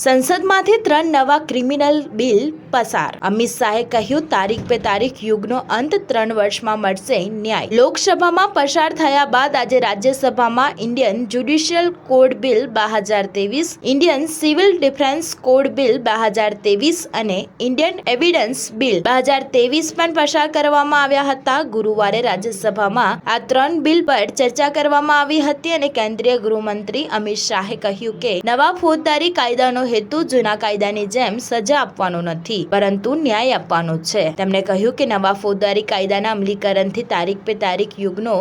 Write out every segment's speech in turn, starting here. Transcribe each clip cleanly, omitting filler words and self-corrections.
સંસદમાંથી 3 નવા criminal bill પસાર. અમિત શાહે કહ્યું, તારીખ પે તારીખ યુગનો અંત, 3 વર્ષમાં મળશે ન્યાય. લોકસભામાં પસાર થયા બાદ આજે રાજ્યસભામાં Indian judicial code bill 2023, Indian civil defence code bill 2023 અને ઇન્ડિયન એવિડન્સ બિલ 2023 પણ પસાર કરવામાં આવ્યા હતા. ગુરુવારે રાજ્યસભામાં આ 3 બિલ પર ચર્ચા કરવામાં આવી હતી અને કેન્દ્રીય ગૃહમંત્રી અમિત શાહે કહ્યું કે નવા ફોજદારી કાયદાનો હેતુ જૂના કાયદાની જેમ સજા આપવાનો નથી, પરંતુ ન્યાય આપવાનો છે. તેમણે કહ્યું કે નવા ફોજદારી કાયદાના અમલીકરણથી તારીખ પે તારીખ યુગનો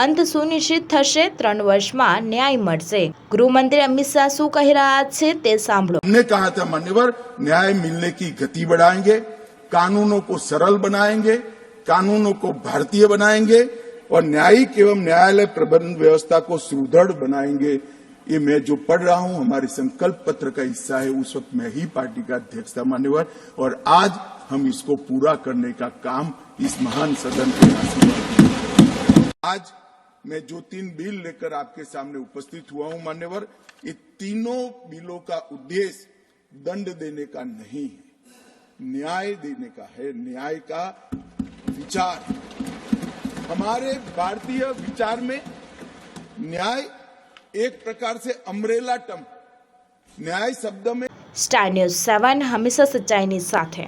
અંત સુનિશ્ચિત થશે, 3 વર્ષમાં न्याय મળશે. गृहमंत्री अमित शाह શું કહી રહ્યા છે તે સાંભળો. हमने कहा था मान्यवर, न्याय मिलने की गति बढ़ाएंगे, कानूनों को सरल बनाएंगे, कानूनों को भारतीय बनाएंगे और न्यायिक एवं न्यायालय प्रबंध व्यवस्था को सुदृढ़ बनाएंगे. ये मैं जो पढ़ रहा हूं हमारे संकल्प पत्र का हिस्सा है. उस वक्त मैं ही पार्टी का अध्यक्ष था मान्यवर, और आज हम इसको पूरा करने का काम इस महान सदन के आज मैं जो 3 बिल लेकर आपके सामने उपस्थित हुआ हूं मान्यवर, ये तीनों बिलों का उद्देश्य दंड देने का नहीं है, न्याय देने का है. न्याय का विचार, हमारे भारतीय विचार में न्याय एक प्रकार से अम्ब्रेला टर्म, न्याय शब्द में. स्टार न्यूज़ 7 हमेशा सच्चाईनी साथे.